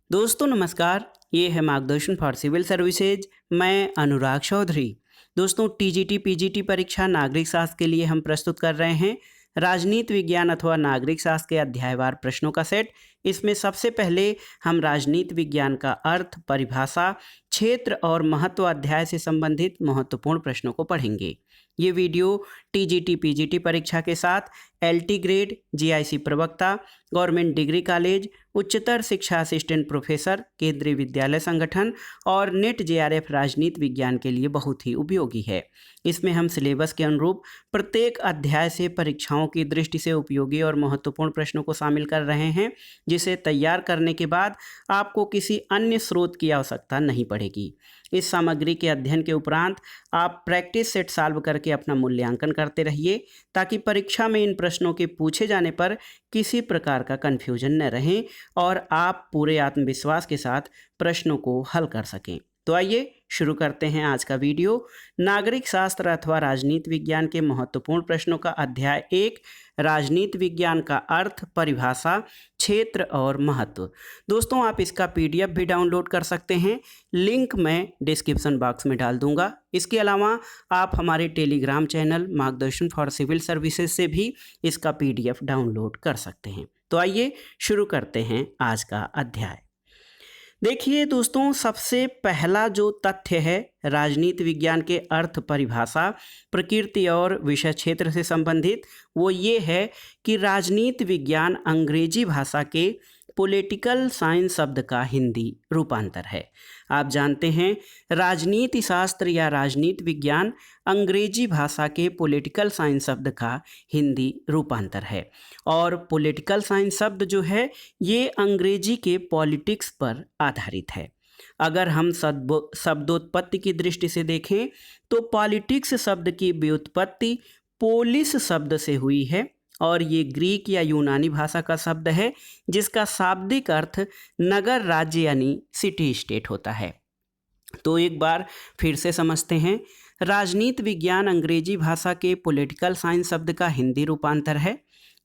दोस्तों नमस्कार। ये है मार्गदर्शन फॉर सिविल सर्विसेज। मैं अनुराग चौधरी। दोस्तों टीजीटी पीजीटी परीक्षा नागरिक शास्त्र के लिए हम प्रस्तुत कर रहे हैं राजनीति विज्ञान अथवा नागरिक शास्त्र के अध्यायवार प्रश्नों का सेट। इसमें सबसे पहले हम राजनीति विज्ञान का अर्थ, परिभाषा, क्षेत्र और महत्व अध्याय से संबंधित महत्वपूर्ण प्रश्नों को पढ़ेंगे। ये वीडियो टीजीटी पीजीटी परीक्षा के साथ एलटी ग्रेड, जीआईसी प्रवक्ता, गवर्नमेंट डिग्री कॉलेज, उच्चतर शिक्षा असिस्टेंट प्रोफेसर, केंद्रीय विद्यालय संगठन और नेट जेआरएफ राजनीति विज्ञान के लिए बहुत ही उपयोगी है। इसमें हम सिलेबस के अनुरूप प्रत्येक अध्याय से परीक्षाओं की दृष्टि से उपयोगी और महत्वपूर्ण प्रश्नों को शामिल कर रहे हैं, जिसे तैयार करने के बाद आपको किसी अन्य स्रोत की आवश्यकता नहीं पड़ेगी। इस सामग्री के अध्ययन के उपरांत आप प्रैक्टिस सेट सॉल्व करके अपना मूल्यांकन करते रहिए, ताकि परीक्षा में इन प्रश्नों के पूछे जाने पर किसी प्रकार का कन्फ्यूजन न रहे और आप पूरे आत्मविश्वास के साथ प्रश्नों को हल कर सकें। तो आइए शुरू करते हैं आज का वीडियो। नागरिक शास्त्र अथवा राजनीति विज्ञान के महत्वपूर्ण प्रश्नों का अध्याय 1, राजनीति विज्ञान का अर्थ, परिभाषा, क्षेत्र और महत्व। दोस्तों आप इसका पीडीएफ भी डाउनलोड कर सकते हैं, लिंक मैं डिस्क्रिप्शन बॉक्स में डाल दूंगा। इसके अलावा आप हमारे टेलीग्राम चैनल मार्गदर्शन फॉर सिविल सर्विसेज से भी इसका पीडीएफ डाउनलोड कर सकते हैं। तो आइए शुरू करते हैं आज का अध्याय। देखिए दोस्तों, सबसे पहला जो तथ्य है राजनीति विज्ञान के अर्थ, परिभाषा, प्रकृति और विषय क्षेत्र से संबंधित, वो ये है कि राजनीति विज्ञान अंग्रेजी भाषा के पॉलिटिकल साइंस शब्द का हिंदी रूपांतर है। आप जानते हैं राजनीति शास्त्र या राजनीति विज्ञान अंग्रेजी भाषा के पॉलिटिकल साइंस शब्द का हिंदी रूपांतर है। और पॉलिटिकल साइंस शब्द जो है ये अंग्रेजी के पॉलिटिक्स पर आधारित है। अगर हम शब्दोत्पत्ति की दृष्टि से देखें तो पॉलिटिक्स शब्द की व्युत्पत्ति पोलिस शब्द से हुई है और ये ग्रीक या यूनानी भाषा का शब्द है, जिसका शाब्दिक अर्थ नगर, राज्य यानी सिटी स्टेट होता है। तो एक बार फिर से समझते हैं, राजनीति विज्ञान अंग्रेजी भाषा के पॉलिटिकल साइंस शब्द का हिंदी रूपांतर है।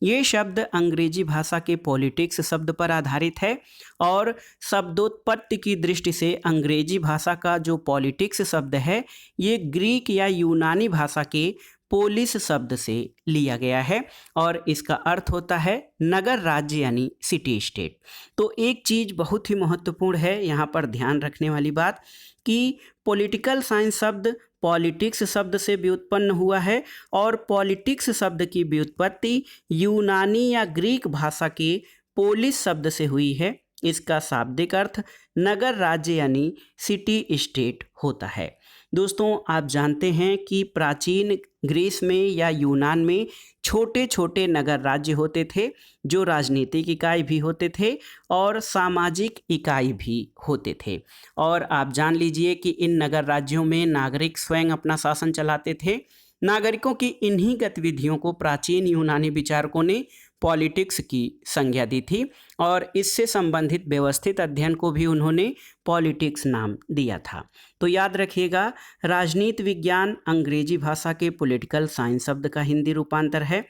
ये शब्द अंग्रेजी भाषा के पॉलिटिक्स शब्द पर आधारित है और शब्दोत्पत्ति की दृष्टि से अंग्रेजी भाषा का जो पॉलिटिक्स शब्द है ये ग्रीक या यूनानी भाषा के पोलिस शब्द से लिया गया है और इसका अर्थ होता है नगर, राज्य यानी सिटी स्टेट। तो एक चीज़ बहुत ही महत्वपूर्ण है यहाँ पर ध्यान रखने वाली बात कि पॉलिटिकल साइंस शब्द पॉलिटिक्स शब्द से व्युत्पन्न हुआ है और पॉलिटिक्स शब्द की व्युत्पत्ति यूनानी या ग्रीक भाषा के पोलिस शब्द से हुई है। इसका शाब्दिक अर्थ नगर, राज्य यानी सिटी स्टेट होता है। दोस्तों आप जानते हैं कि प्राचीन ग्रीस में या यूनान में छोटे छोटे नगर राज्य होते थे, जो राजनीतिक इकाई भी होते थे और सामाजिक इकाई भी होते थे। और आप जान लीजिए कि इन नगर राज्यों में नागरिक स्वयं अपना शासन चलाते थे। नागरिकों की इन्हीं गतिविधियों को प्राचीन यूनानी विचारकों ने पॉलिटिक्स की संज्ञा दी थी और इससे संबंधित व्यवस्थित अध्ययन को भी उन्होंने पॉलिटिक्स नाम दिया था। तो याद रखिएगा, राजनीति विज्ञान अंग्रेजी भाषा के पॉलिटिकल साइंस शब्द का हिंदी रूपांतर है।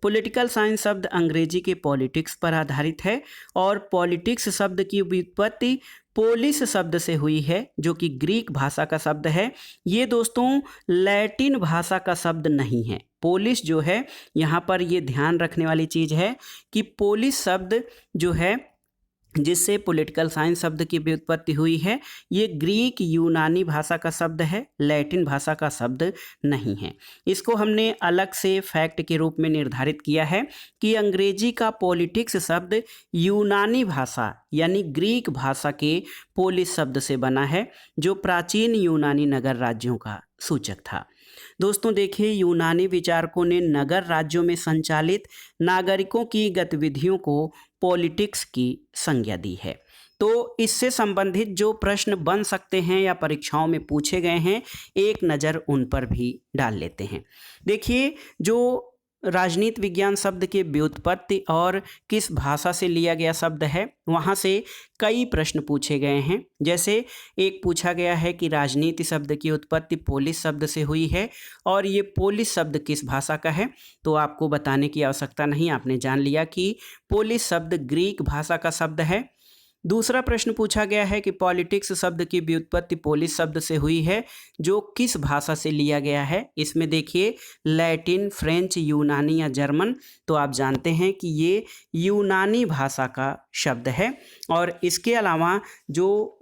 पॉलिटिकल साइंस शब्द अंग्रेजी के पॉलिटिक्स पर आधारित है और पॉलिटिक्स शब्द की व्युत्पत्ति पोलिस शब्द से हुई है, जो कि ग्रीक भाषा का शब्द है। ये दोस्तों लैटिन भाषा का शब्द नहीं है। पोलिस जो है, यहाँ पर ये ध्यान रखने वाली चीज़ है कि पोलिस शब्द जो है जिससे पॉलिटिकल साइंस शब्द की व्युत्पत्ति हुई है, ये ग्रीक यूनानी भाषा का शब्द है, लैटिन भाषा का शब्द नहीं है। इसको हमने अलग से फैक्ट के रूप में निर्धारित किया है कि अंग्रेजी का पॉलिटिक्स शब्द यूनानी भाषा यानी ग्रीक भाषा के पोलिस शब्द से बना है, जो प्राचीन यूनानी नगर राज्यों का सूचक था। दोस्तों देखिए, यूनानी विचारकों ने नगर राज्यों में संचालित नागरिकों की गतिविधियों को पॉलिटिक्स की संज्ञा दी है। तो इससे संबंधित जो प्रश्न बन सकते हैं या परीक्षाओं में पूछे गए हैं, एक नज़र उन पर भी डाल लेते हैं। देखिए, जो राजनीति विज्ञान शब्द के व्युत्पत्ति और किस भाषा से लिया गया शब्द है, वहाँ से कई प्रश्न पूछे गए हैं। जैसे एक पूछा गया है कि राजनीति शब्द की उत्पत्ति पोलिस शब्द से हुई है और ये पोलिस शब्द किस भाषा का है, तो आपको बताने की आवश्यकता नहीं, आपने जान लिया कि पोलिस शब्द ग्रीक भाषा का शब्द है। दूसरा प्रश्न पूछा गया है कि पॉलिटिक्स शब्द की व्युत्पत्ति पोलिस शब्द से हुई है, जो किस भाषा से लिया गया है। इसमें देखिए लैटिन, फ्रेंच, यूनानी या जर्मन, तो आप जानते हैं कि ये यूनानी भाषा का शब्द है। और इसके अलावा जो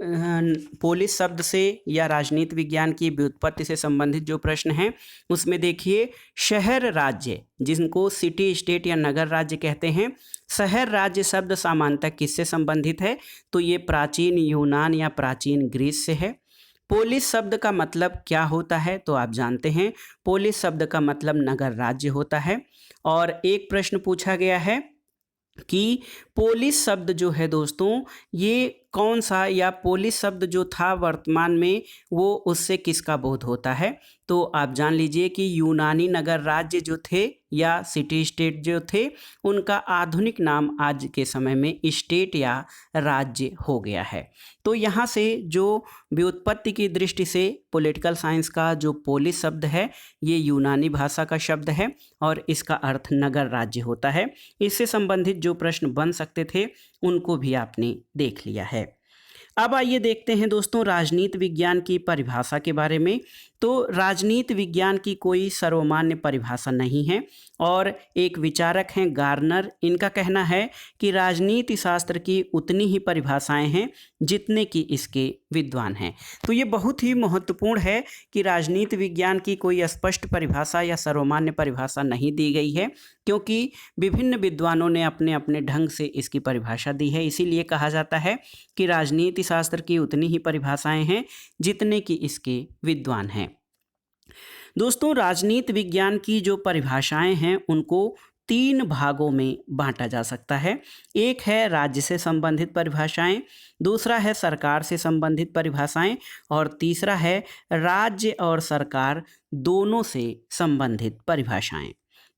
पोलिस शब्द से या राजनीति विज्ञान की व्युत्पत्ति से संबंधित जो प्रश्न हैं उसमें देखिए शहर राज्य, जिनको सिटी स्टेट या नगर राज्य कहते हैं, शहर राज्य शब्द सामान्यतः किससे संबंधित है, तो ये प्राचीन यूनान या प्राचीन ग्रीस से है। पोलिस शब्द का मतलब क्या होता है, तो आप जानते हैं पोलिस शब्द का मतलब नगर राज्य होता है। और एक प्रश्न पूछा गया है कि पोलिस शब्द जो है दोस्तों ये कौन सा, या पोलिस शब्द जो था वर्तमान में वो उससे किसका बोध होता है, तो आप जान लीजिए कि यूनानी नगर राज्य जो थे या सिटी स्टेट जो थे उनका आधुनिक नाम आज के समय में स्टेट या राज्य हो गया है। तो यहाँ से जो व्युत्पत्ति की दृष्टि से पॉलिटिकल साइंस का जो पोलिस शब्द है ये यूनानी भाषा का शब्द है और इसका अर्थ नगर राज्य होता है। इससे संबंधित जो प्रश्न बन सकते थे उनको भी आपने देख लिया है। अब आइए देखते हैं दोस्तों राजनीति विज्ञान की परिभाषा के बारे में। तो राजनीति विज्ञान की कोई सर्वमान्य परिभाषा नहीं है और एक विचारक हैं गार्नर, इनका कहना है कि राजनीति शास्त्र की उतनी ही परिभाषाएं हैं जितने कि इसके विद्वान हैं। तो ये बहुत ही महत्वपूर्ण है कि राजनीति विज्ञान की कोई स्पष्ट परिभाषा या सर्वमान्य परिभाषा नहीं दी गई है, क्योंकि विभिन्न विद्वानों ने अपने अपने ढंग से इसकी परिभाषा दी है। इसीलिए कहा जाता है कि राजनीति शास्त्र की उतनी ही परिभाषाएं हैं जितने कि इसके विद्वान हैं। दोस्तों राजनीति विज्ञान की जो परिभाषाएं हैं उनको 3 भागों में बांटा जा सकता है। एक है राज्य से संबंधित परिभाषाएं, दूसरा है सरकार से संबंधित परिभाषाएं और तीसरा है राज्य और सरकार दोनों से संबंधित परिभाषाएं।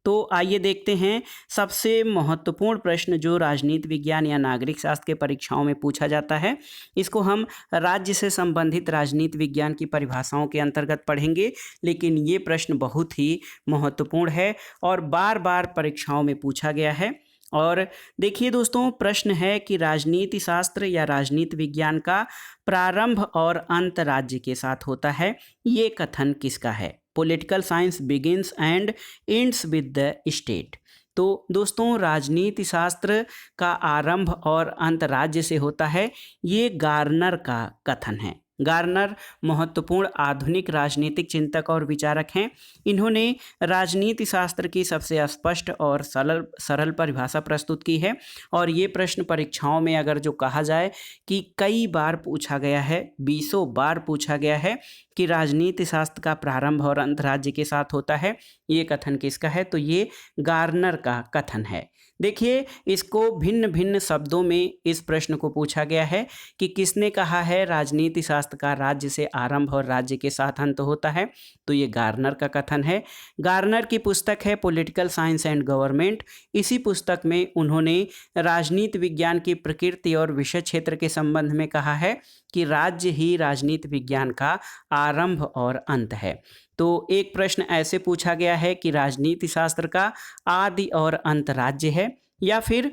तो आइए देखते हैं सबसे महत्वपूर्ण प्रश्न जो राजनीति विज्ञान या नागरिक शास्त्र के परीक्षाओं में पूछा जाता है, इसको हम राज्य से संबंधित राजनीति विज्ञान की परिभाषाओं के अंतर्गत पढ़ेंगे, लेकिन ये प्रश्न बहुत ही महत्वपूर्ण है और बार बार परीक्षाओं में पूछा गया है। और देखिए दोस्तों प्रश्न है कि राजनीति शास्त्र या राजनीति विज्ञान का प्रारंभ और अंत राज्य के साथ होता है, ये कथन किसका है। Political science begins and ends with the state. तो दोस्तों राजनीति शास्त्र का आरंभ और अंत राज्य से होता है, ये गार्नर का कथन है। गार्नर महत्वपूर्ण आधुनिक राजनीतिक चिंतक और विचारक हैं। इन्होंने राजनीति शास्त्र की सबसे स्पष्ट और सरल परिभाषा प्रस्तुत की है और ये प्रश्न परीक्षाओं में अगर जो कहा जाए कि कई बार पूछा गया है, 20 बार पूछा गया है कि राजनीति शास्त्र का प्रारंभ और अंत राज्य के साथ होता है, ये कथन किसका है, तो ये गार्नर का कथन है। देखिए इसको भिन्न भिन्न शब्दों में इस प्रश्न को पूछा गया है कि किसने कहा है राजनीति शास्त्र का राज्य से आरंभ और राज्य के साथ अंत होता है, तो ये गार्नर का कथन है। गार्नर की पुस्तक है पॉलिटिकल साइंस एंड गवर्नमेंट। इसी पुस्तक में उन्होंने राजनीति विज्ञान की प्रकृति और विषय क्षेत्र के संबंध में कहा है कि राज्य ही राजनीति विज्ञान का आरंभ और अंत है। तो एक प्रश्न ऐसे पूछा गया है कि राजनीति शास्त्र का आदि और अंत राज्य है, या फिर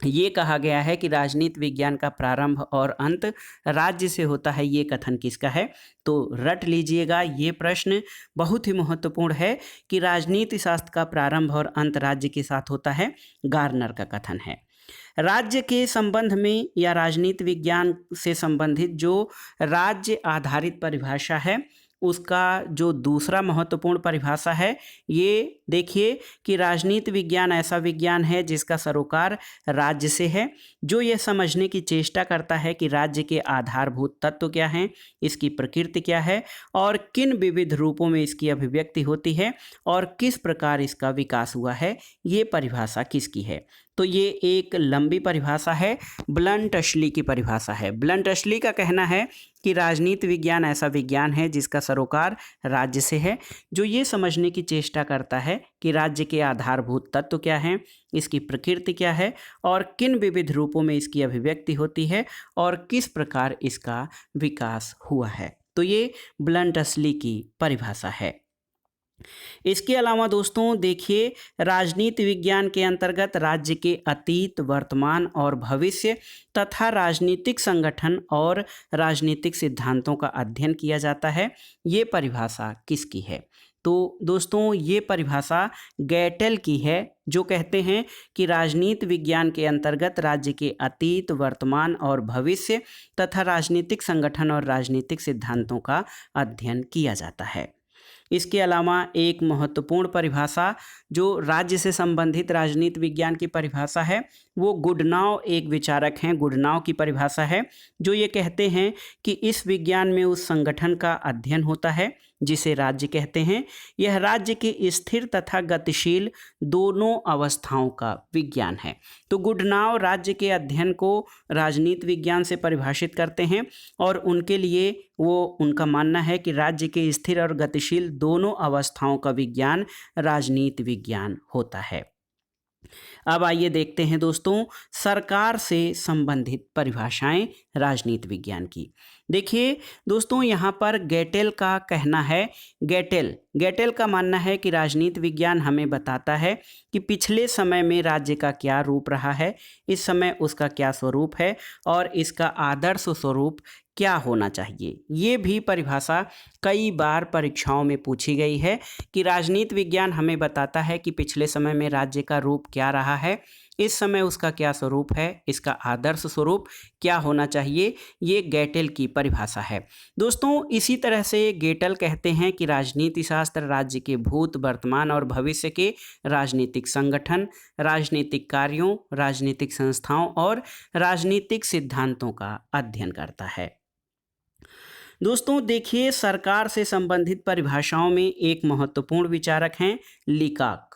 ये कहा गया है कि राजनीति विज्ञान का प्रारंभ और अंत राज्य से होता है, ये कथन किसका है। तो रट लीजिएगा, ये प्रश्न बहुत ही महत्वपूर्ण है कि राजनीति शास्त्र का प्रारंभ और अंत राज्य के साथ होता है, गार्नर का कथन है। राज्य के संबंध में या राजनीति विज्ञान से संबंधित जो राज्य आधारित परिभाषा है उसका जो दूसरा महत्वपूर्ण परिभाषा है, ये देखिए कि राजनीति विज्ञान ऐसा विज्ञान है जिसका सरोकार राज्य से है, जो ये समझने की चेष्टा करता है कि राज्य के आधारभूत तत्व क्या हैं, इसकी प्रकृति क्या है और किन विविध रूपों में इसकी अभिव्यक्ति होती है और किस प्रकार इसका विकास हुआ है, ये परिभाषा किसकी है। तो ये एक लंबी परिभाषा है, ब्लंट अशली की परिभाषा है। ब्लंट अशली का कहना है कि राजनीति विज्ञान ऐसा विज्ञान है जिसका सरोकार राज्य से है, जो ये समझने की चेष्टा करता है कि राज्य के आधारभूत तत्व क्या हैं, इसकी प्रकृति क्या है और किन विविध रूपों में इसकी अभिव्यक्ति होती है और किस प्रकार इसका विकास हुआ है। तो ये ब्लंट अशली की परिभाषा है। इसके अलावा दोस्तों देखिए, राजनीति विज्ञान के अंतर्गत राज्य के अतीत, वर्तमान और भविष्य तथा राजनीतिक संगठन और राजनीतिक सिद्धांतों का अध्ययन किया जाता है। ये परिभाषा किसकी है? तो दोस्तों ये परिभाषा गैटेल की है, जो कहते हैं कि राजनीति विज्ञान के अंतर्गत राज्य के अतीत, वर्तमान और भविष्य तथा राजनीतिक संगठन और राजनीतिक सिद्धांतों का अध्ययन किया जाता है। इसके अलावा एक महत्वपूर्ण परिभाषा जो राज्य से संबंधित राजनीति विज्ञान की परिभाषा है, वो गुडनाव एक विचारक हैं, गुडनाव की परिभाषा है, जो ये कहते हैं कि इस विज्ञान में उस संगठन का अध्ययन होता है जिसे राज्य कहते हैं। यह राज्य के स्थिर तथा गतिशील दोनों अवस्थाओं का विज्ञान है। तो गुडनाव राज्य के अध्ययन को राजनीति विज्ञान से परिभाषित करते हैं और उनके लिए उनका मानना है कि राज्य के स्थिर और गतिशील दोनों अवस्थाओं का विज्ञान राजनीति विज्ञान होता है। अब आइए देखते हैं दोस्तों सरकार से संबंधित परिभाषाएं राजनीति विज्ञान की। देखिए दोस्तों, यहाँ पर गैटेल का कहना है, गैटेल का मानना है कि राजनीति विज्ञान हमें बताता है कि पिछले समय में राज्य का क्या रूप रहा है, इस समय उसका क्या स्वरूप है और इसका आदर्श स्वरूप क्या होना चाहिए। ये भी परिभाषा कई बार परीक्षाओं में पूछी गई है कि राजनीति विज्ञान हमें बताता है कि पिछले समय में राज्य का रूप क्या रहा है, इस समय उसका क्या स्वरूप है, इसका आदर्श स्वरूप क्या होना चाहिए। ये गैटेल की परिभाषा है। दोस्तों इसी तरह से गैटेल कहते हैं कि राजनीति शास्त्र राज्य के भूत, वर्तमान और भविष्य के राजनीतिक संगठन, राजनीतिक कार्यों, राजनीतिक संस्थाओं और राजनीतिक सिद्धांतों का अध्ययन करता है। दोस्तों देखिए, सरकार से संबंधित परिभाषाओं में एक महत्वपूर्ण विचारक हैं लीकाक।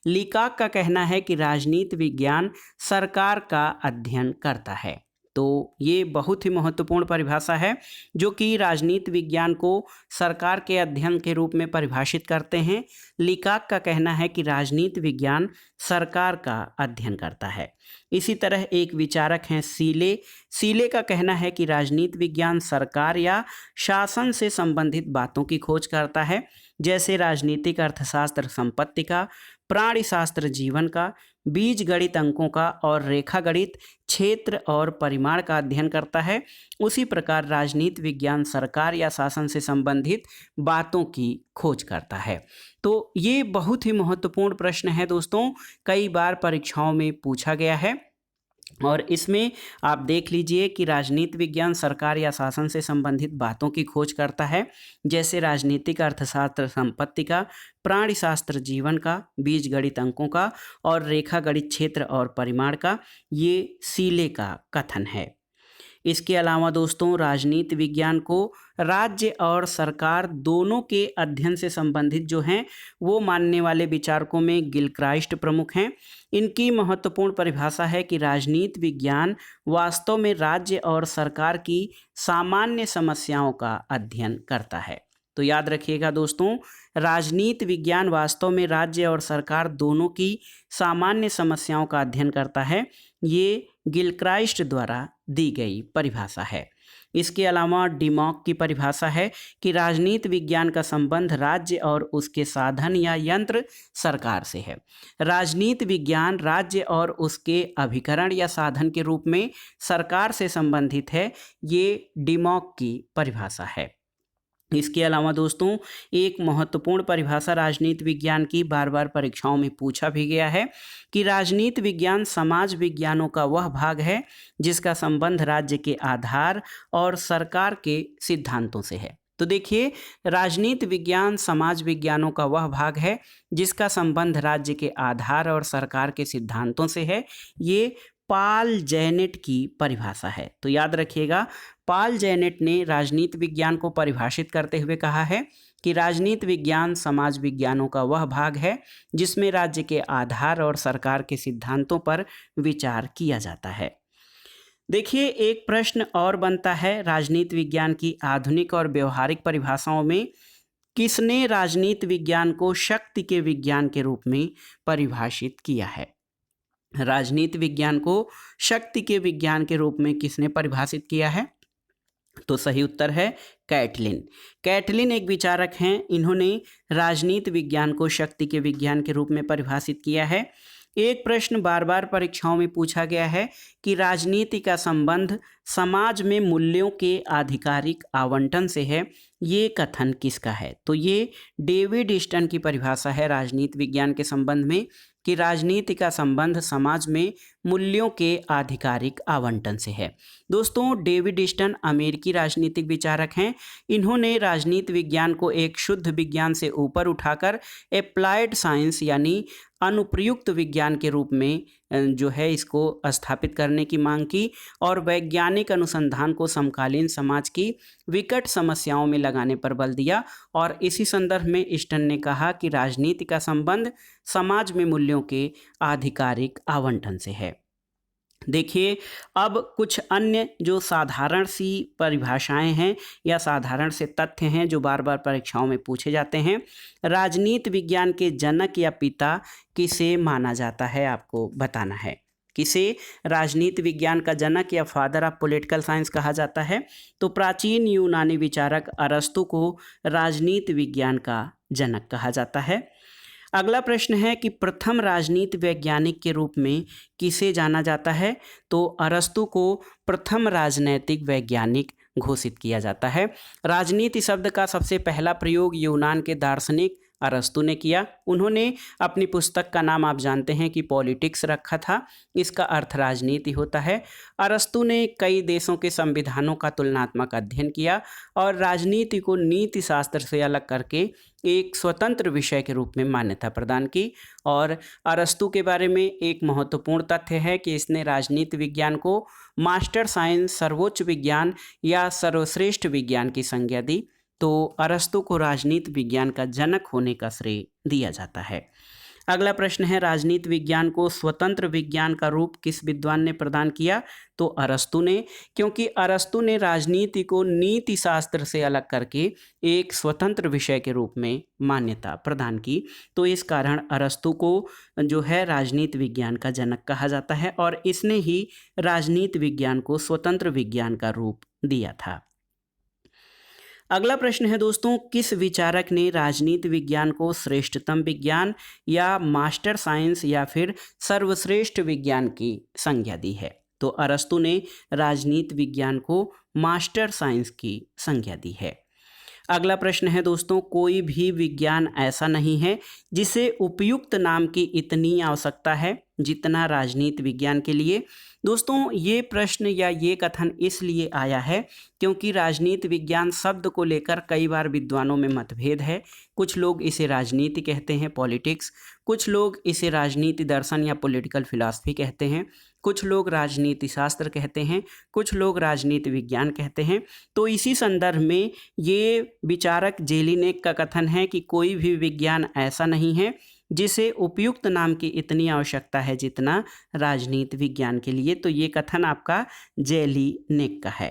लीकाक का कहना है कि राजनीति विज्ञान सरकार का अध्ययन करता है। तो ये बहुत ही महत्वपूर्ण परिभाषा है जो कि राजनीति विज्ञान को सरकार के अध्ययन के रूप में परिभाषित करते हैं। लीकाक का कहना है कि राजनीति विज्ञान सरकार का अध्ययन करता है। इसी तरह एक विचारक हैं सीले का कहना है कि राजनीति विज्ञान सरकार या शासन से संबंधित बातों की खोज करता है, जैसे राजनीतिक अर्थशास्त्र संपत्ति का, प्राणी शास्त्र जीवन का, बीज गणित अंकों का और रेखा गणित क्षेत्र और परिमाण का अध्ययन करता है। उसी प्रकार राजनीति विज्ञान सरकार या शासन से संबंधित बातों की खोज करता है। तो ये बहुत ही महत्वपूर्ण प्रश्न है दोस्तों, कई बार परीक्षाओं में पूछा गया है और इसमें आप देख लीजिए कि राजनीति विज्ञान सरकार या शासन से संबंधित बातों की खोज करता है, जैसे राजनीतिक अर्थशास्त्र संपत्ति का, प्राणी शास्त्र जीवन का, बीज गणित अंकों का और रेखा गणित क्षेत्र और परिमाण का। ये सीले का कथन है। इसके अलावा दोस्तों राजनीति विज्ञान को राज्य और सरकार दोनों के अध्ययन से संबंधित जो हैं वो मानने वाले विचारकों में गिलक्राइस्ट प्रमुख हैं। इनकी महत्वपूर्ण परिभाषा है कि राजनीति विज्ञान वास्तव में राज्य और सरकार की सामान्य समस्याओं का अध्ययन करता है। तो याद रखिएगा दोस्तों, राजनीति विज्ञान वास्तव में राज्य और सरकार दोनों की सामान्य समस्याओं का अध्ययन करता है। ये गिलक्राइस्ट द्वारा दी गई परिभाषा है। इसके अलावा डिमॉक की परिभाषा है कि राजनीति विज्ञान का संबंध राज्य और उसके साधन या यंत्र सरकार से है। राजनीति विज्ञान राज्य और उसके अभिकरण या साधन के रूप में सरकार से संबंधित है। ये डिमॉक की परिभाषा है। इसके अलावा दोस्तों एक महत्वपूर्ण परिभाषा राजनीति विज्ञान की बार बार परीक्षाओं में पूछा भी गया है कि राजनीति विज्ञान समाज विज्ञानों का वह भाग है जिसका संबंध राज्य के आधार और सरकार के सिद्धांतों से है। तो देखिए, राजनीति विज्ञान समाज विज्ञानों का वह भाग है जिसका संबंध राज्य के आधार और सरकार के सिद्धांतों से है। ये पॉल जैनेट की परिभाषा है। तो याद रखिएगा, पॉल जैनेट ने राजनीति विज्ञान को परिभाषित करते हुए कहा है कि राजनीति विज्ञान समाज विज्ञानों का वह भाग है जिसमें राज्य के आधार और सरकार के सिद्धांतों पर विचार किया जाता है। देखिए, एक प्रश्न और बनता है, राजनीति विज्ञान की आधुनिक और व्यवहारिक परिभाषाओं में किसने राजनीति विज्ञान को शक्ति के विज्ञान के रूप में परिभाषित किया है? राजनीति विज्ञान को शक्ति के विज्ञान के रूप में किसने परिभाषित किया है? तो सही उत्तर है कैटलिन। कैटलिन एक विचारक हैं, इन्होंने राजनीति विज्ञान को शक्ति के विज्ञान के रूप में परिभाषित किया है। एक प्रश्न बार बार परीक्षाओं में पूछा गया है कि राजनीति का संबंध समाज में मूल्यों के आधिकारिक आवंटन से है, ये कथन किसका है? तो ये डेविड स्टन की परिभाषा है राजनीति विज्ञान के संबंध में कि राजनीति का संबंध समाज में मूल्यों के आधिकारिक आवंटन से है। दोस्तों, डेविड स्टन अमेरिकी राजनीतिक विचारक हैं। इन्होंने राजनीति विज्ञान को एक शुद्ध विज्ञान से ऊपर उठाकर एप्लाइड साइंस यानी अनुप्रयुक्त विज्ञान के रूप में जो है इसको स्थापित करने की मांग की और वैज्ञानिक अनुसंधान को समकालीन समाज की विकट समस्याओं में लगाने पर बल दिया। और इसी संदर्भ में स्टन ने कहा कि राजनीति का संबंध समाज में मूल्यों के आधिकारिक आवंटन से है। देखिए, अब कुछ अन्य जो साधारण सी परिभाषाएं हैं या साधारण से तथ्य हैं जो बार बार परीक्षाओं में पूछे जाते हैं। राजनीति विज्ञान के जनक या पिता किसे माना जाता है, आपको बताना है। किसे राजनीति विज्ञान का जनक या फादर ऑफ पॉलिटिकल साइंस कहा जाता है? तो प्राचीन यूनानी विचारक अरस्तु को राजनीति विज्ञान का जनक कहा जाता है। अगला प्रश्न है कि प्रथम राजनीति वैज्ञानिक के रूप में किसे जाना जाता है? तो अरस्तु को प्रथम राजनैतिक वैज्ञानिक घोषित किया जाता है। राजनीति शब्द का सबसे पहला प्रयोग यूनान के दार्शनिक अरस्तु ने किया। उन्होंने अपनी पुस्तक का नाम आप जानते हैं कि पॉलिटिक्स रखा था। इसका अर्थ राजनीति होता है। अरस्तु ने कई देशों के संविधानों का तुलनात्मक अध्ययन किया और राजनीति को नीति शास्त्र से अलग करके एक स्वतंत्र विषय के रूप में मान्यता प्रदान की। और अरस्तु के बारे में एक महत्वपूर्ण तथ्य है कि इसने राजनीति विज्ञान को मास्टर साइंस, सर्वोच्च विज्ञान या सर्वश्रेष्ठ विज्ञान की संज्ञा दी। तो अरस्तु को राजनीति विज्ञान का जनक होने का श्रेय दिया जाता है। अगला प्रश्न है, राजनीति विज्ञान को स्वतंत्र विज्ञान का रूप किस विद्वान ने प्रदान किया? तो अरस्तु ने, क्योंकि अरस्तु ने राजनीति को नीति शास्त्र से अलग करके एक स्वतंत्र विषय के रूप में मान्यता प्रदान की। तो इस कारण अरस्तु को जो है राजनीति विज्ञान का जनक कहा जाता है और इसने ही राजनीति विज्ञान को स्वतंत्र विज्ञान का रूप दिया था। अगला प्रश्न है दोस्तों, किस विचारक ने राजनीति विज्ञान को श्रेष्ठतम विज्ञान या मास्टर साइंस या फिर सर्वश्रेष्ठ विज्ञान की संज्ञा दी है? तो अरस्तु ने राजनीति विज्ञान को मास्टर साइंस की संज्ञा दी है। अगला प्रश्न है दोस्तों, कोई भी विज्ञान ऐसा नहीं है जिसे उपयुक्त नाम की इतनी आवश्यकता है जितना राजनीति विज्ञान के लिए। दोस्तों, ये प्रश्न या ये कथन इसलिए आया है क्योंकि राजनीति विज्ञान शब्द को लेकर कई बार विद्वानों में मतभेद है। कुछ लोग इसे राजनीति कहते हैं, पॉलिटिक्स। कुछ लोग इसे राजनीति दर्शन या पॉलिटिकल फिलॉसफी कहते हैं। कुछ लोग राजनीति शास्त्र कहते हैं। कुछ लोग राजनीति विज्ञान कहते हैं। तो इसी संदर्भ में ये विचारक जेलिनेक का कथन है कि कोई भी विज्ञान ऐसा नहीं है जिसे उपयुक्त नाम की इतनी आवश्यकता है जितना राजनीति विज्ञान के लिए। तो ये कथन आपका जेलिनेक का है।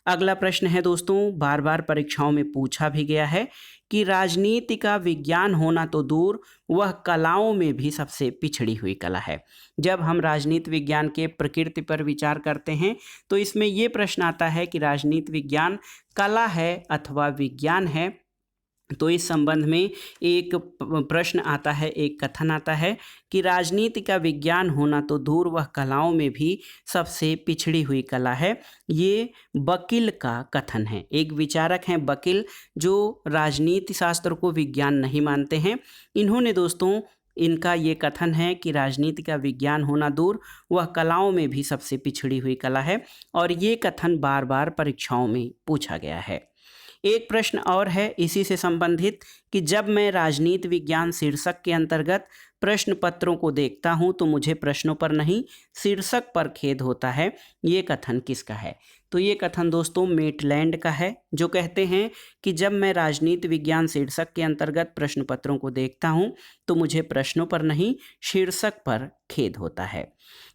अगला प्रश्न है दोस्तों, बार बार परीक्षाओं में पूछा भी गया है कि राजनीति का विज्ञान होना तो दूर, वह कलाओं में भी सबसे पिछड़ी हुई कला है। जब हम राजनीति विज्ञान के प्रकृति पर विचार करते हैं तो इसमें ये प्रश्न आता है कि राजनीति विज्ञान कला है अथवा विज्ञान है। तो इस संबंध में एक प्रश्न आता है, एक कथन आता है कि राजनीति का विज्ञान होना तो दूर, वह कलाओं में भी सबसे पिछड़ी हुई कला है। ये बकिल का कथन है। एक विचारक हैं बकिल जो राजनीति शास्त्र को विज्ञान नहीं मानते हैं। इन्होंने दोस्तों, इनका ये कथन है कि राजनीति का विज्ञान होना दूर, वह कलाओं में भी सबसे पिछड़ी हुई कला है। और ये कथन बार बार परीक्षाओं में पूछा गया है। एक प्रश्न और है इसी से संबंधित कि जब मैं राजनीति विज्ञान शीर्षक के अंतर्गत प्रश्न पत्रों को देखता हूं तो मुझे प्रश्नों पर नहीं शीर्षक पर खेद होता है। ये कथन किसका है? तो ये कथन दोस्तों मेटलैंड का है, जो कहते हैं कि जब मैं राजनीति विज्ञान शीर्षक के अंतर्गत प्रश्न पत्रों को देखता हूं तो मुझे प्रश्नों पर नहीं शीर्षक पर खेद होता है।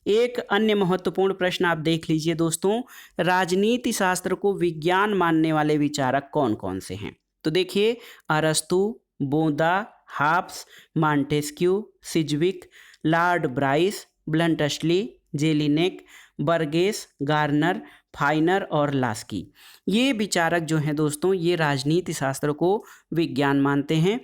एक अन्य महत्वपूर्ण प्रश्न आप देख लीजिए दोस्तों, राजनीति शास्त्र को विज्ञान मानने वाले विचारक कौन कौन से हैं? तो देखिए, अरस्तु, Bodin, Hobbes, Montesquieu, Sidgwick, Lord Bryce, Bluntschli, Jellinek, Burgess, Garner, Finer और लास्की। ये विचारक जो हैं दोस्तों, ये राजनीति शास्त्र को विज्ञान मानते हैं।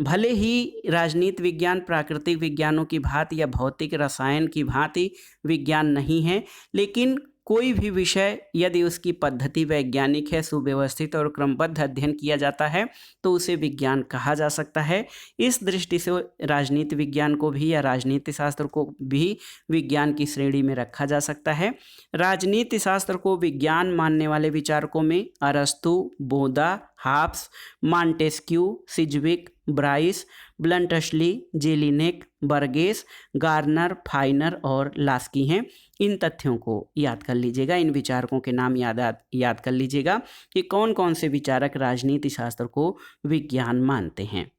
भले ही राजनीति विज्ञान प्राकृतिक विज्ञानों की भांति या भौतिक रसायन की भांति विज्ञान नहीं है, लेकिन कोई भी विषय यदि उसकी पद्धति वैज्ञानिक है, सुव्यवस्थित और क्रमबद्ध अध्ययन किया जाता है तो उसे विज्ञान कहा जा सकता है। इस दृष्टि से राजनीति विज्ञान को भी या राजनीति शास्त्र को भी विज्ञान की श्रेणी में रखा जा सकता है। राजनीति शास्त्र को विज्ञान मानने वाले विचारकों में अरस्तु, Bodin, Hobbes, Montesquieu, Sidgwick, Bryce, Bluntschli, Jellinek, Burgess, Garner, Finer और लास्की हैं। इन तथ्यों को याद कर लीजिएगा, इन विचारकों के नाम याद कर लीजिएगा कि कौन कौन से विचारक राजनीति शास्त्र को विज्ञान मानते हैं।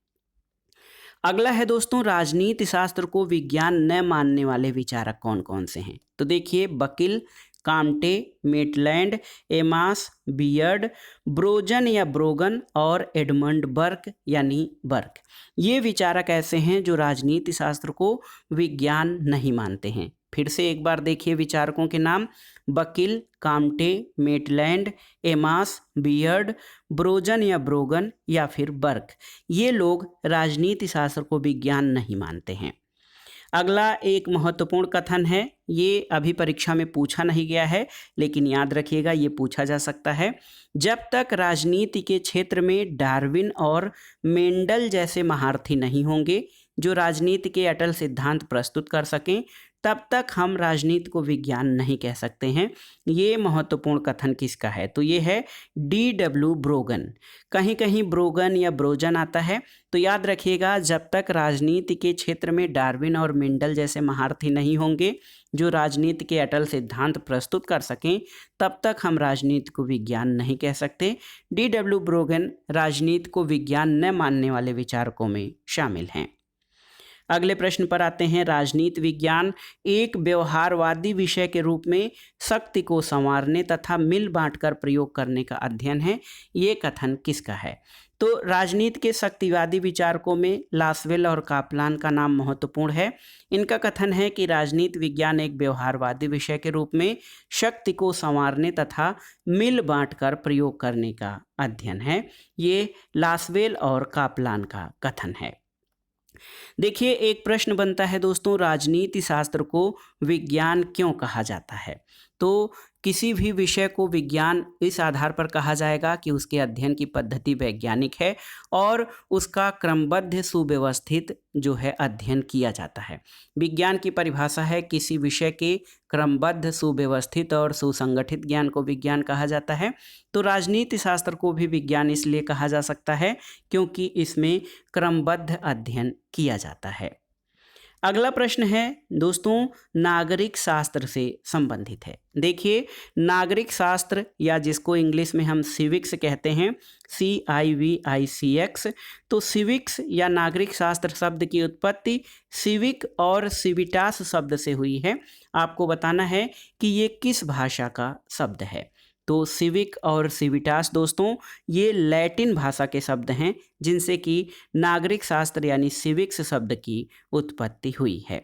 अगला है दोस्तों, राजनीति शास्त्र को विज्ञान न मानने वाले विचारक कौन कौन से हैं। तो देखिए, buckle, Comte, Maitland, एमास, beard, Brojen या ब्रोगन और एडमंड बर्क यानी बर्क। ये विचारक ऐसे हैं जो राजनीति शास्त्र को विज्ञान नहीं मानते हैं। फिर से एक बार देखिए विचारकों के नाम: buckle, Comte, Maitland, एमास, beard, Brojen या ब्रोगन या फिर बर्क। ये लोग राजनीति शास्त्र को विज्ञान नहीं मानते हैं। अगला एक महत्वपूर्ण कथन है, ये अभी परीक्षा में पूछा नहीं गया है लेकिन याद रखिएगा ये पूछा जा सकता है। जब तक राजनीति के क्षेत्र में डार्विन और मेंडल जैसे महारथी नहीं होंगे जो राजनीति के अटल सिद्धांत प्रस्तुत कर सकें, तब तक हम राजनीति को विज्ञान नहीं कह सकते हैं। ये महत्वपूर्ण कथन किसका है? तो ये है D.W. ब्रोगन। कहीं कहीं ब्रोगन या ब्रोजन आता है, तो याद रखिएगा जब तक राजनीति के क्षेत्र में डार्विन और मेंडल जैसे महारथी नहीं होंगे जो राजनीति के अटल सिद्धांत प्रस्तुत कर सकें, तब तक हम राजनीति को विज्ञान नहीं कह सकते। D.W. ब्रोगन राजनीति को विज्ञान न मानने वाले विचारकों में शामिल हैं। अगले प्रश्न पर आते हैं। राजनीति विज्ञान एक व्यवहारवादी विषय के रूप में शक्ति को संवारने तथा मिल बांटकर प्रयोग करने का अध्ययन है। ये कथन किसका है? तो राजनीति के शक्तिवादी विचारकों में लासवेल और कापलान का नाम महत्वपूर्ण है। इनका कथन है कि राजनीति विज्ञान एक व्यवहारवादी विषय के रूप में शक्ति को संवारने तथा मिल बांटकर प्रयोग करने का अध्ययन है। ये लासवेल और कापलान का कथन है। देखिए, एक प्रश्न बनता है दोस्तों, राजनीति शास्त्र को विज्ञान क्यों कहा जाता है? तो किसी भी विषय को विज्ञान इस आधार पर कहा जाएगा कि उसके अध्ययन की पद्धति वैज्ञानिक है और उसका क्रमबद्ध सुव्यवस्थित जो है अध्ययन किया जाता है। विज्ञान की परिभाषा है किसी विषय के क्रमबद्ध सुव्यवस्थित और सुसंगठित ज्ञान को विज्ञान कहा जाता है। तो राजनीति शास्त्र को भी विज्ञान इसलिए कहा जा सकता है क्योंकि इसमें क्रमबद्ध अध्ययन किया जाता है। अगला प्रश्न है दोस्तों, नागरिक शास्त्र से संबंधित है। देखिए, नागरिक शास्त्र या जिसको इंग्लिश में हम सिविक्स कहते हैं, CIVICX, तो सिविक्स या नागरिक शास्त्र शब्द की उत्पत्ति सिविक और सिविटास शब्द से हुई है। आपको बताना है कि ये किस भाषा का शब्द है। तो सिविक और सिविटास दोस्तों ये लैटिन भाषा के शब्द हैं जिनसे कि नागरिक शास्त्र यानी सिविक्स शब्द की उत्पत्ति हुई है।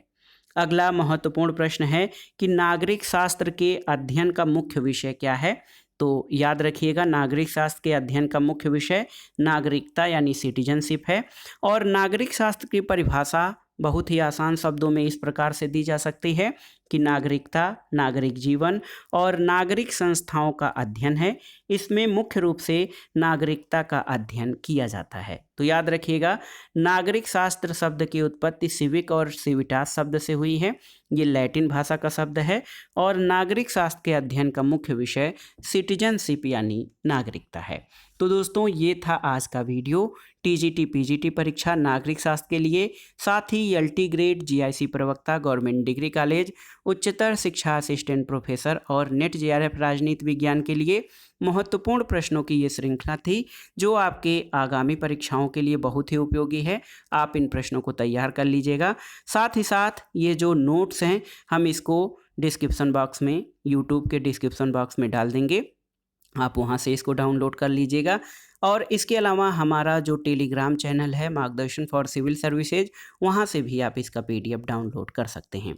अगला महत्वपूर्ण प्रश्न है कि नागरिक शास्त्र के अध्ययन का मुख्य विषय क्या है? तो याद रखिएगा, नागरिक शास्त्र के अध्ययन का मुख्य विषय नागरिकता यानी सिटीजनशिप है। और नागरिक शास्त्र की परिभाषा बहुत ही आसान शब्दों में इस प्रकार से दी जा सकती है कि नागरिकता, नागरिक जीवन और नागरिक संस्थाओं का अध्ययन है। इसमें मुख्य रूप से नागरिकता का अध्ययन किया जाता है। तो याद रखिएगा, नागरिक शास्त्र शब्द की उत्पत्ति सिविक और सिविटास शब्द से हुई है। ये लैटिन भाषा का शब्द है और नागरिक शास्त्र के अध्ययन का मुख्य विषय सिटीजनशिप यानी नागरिकता है। तो दोस्तों ये था आज का वीडियो TGT PGT परीक्षा नागरिक शास्त्र के लिए, साथ ही LT ग्रेड GIC प्रवक्ता गवर्नमेंट डिग्री कॉलेज उच्चतर शिक्षा असिस्टेंट प्रोफेसर और नेट JRF राजनीति विज्ञान के लिए महत्वपूर्ण प्रश्नों की ये श्रृंखला थी जो आपके आगामी परीक्षाओं के लिए बहुत ही उपयोगी है। आप इन प्रश्नों को तैयार कर लीजिएगा। साथ ही साथ ये जो नोट्स हैं हम इसको डिस्क्रिप्शन बॉक्स में, यूट्यूब के डिस्क्रिप्शन बॉक्स में डाल देंगे। आप वहां से इसको डाउनलोड कर लीजिएगा। और इसके अलावा हमारा जो टेलीग्राम चैनल है मार्गदर्शन फॉर सिविल सर्विसेज, वहां से भी आप इसका पीडीएफ डाउनलोड कर सकते हैं।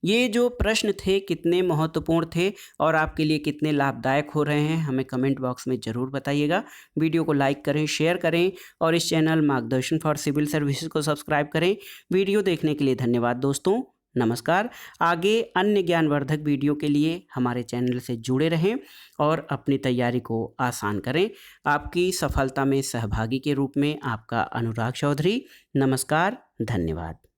ये जो प्रश्न थे कितने महत्वपूर्ण थे और आपके लिए कितने लाभदायक हो रहे हैं, हमें कमेंट बॉक्स में ज़रूर बताइएगा। वीडियो को लाइक करें, शेयर करें और इस चैनल मार्गदर्शन फॉर सिविल सर्विसेज को सब्सक्राइब करें। वीडियो देखने के लिए धन्यवाद दोस्तों। नमस्कार। आगे अन्य ज्ञानवर्धक वीडियो के लिए हमारे चैनल से जुड़े रहें और अपनी तैयारी को आसान करें। आपकी सफलता में सहभागी के रूप में आपका अनुराग चौधरी। नमस्कार, धन्यवाद।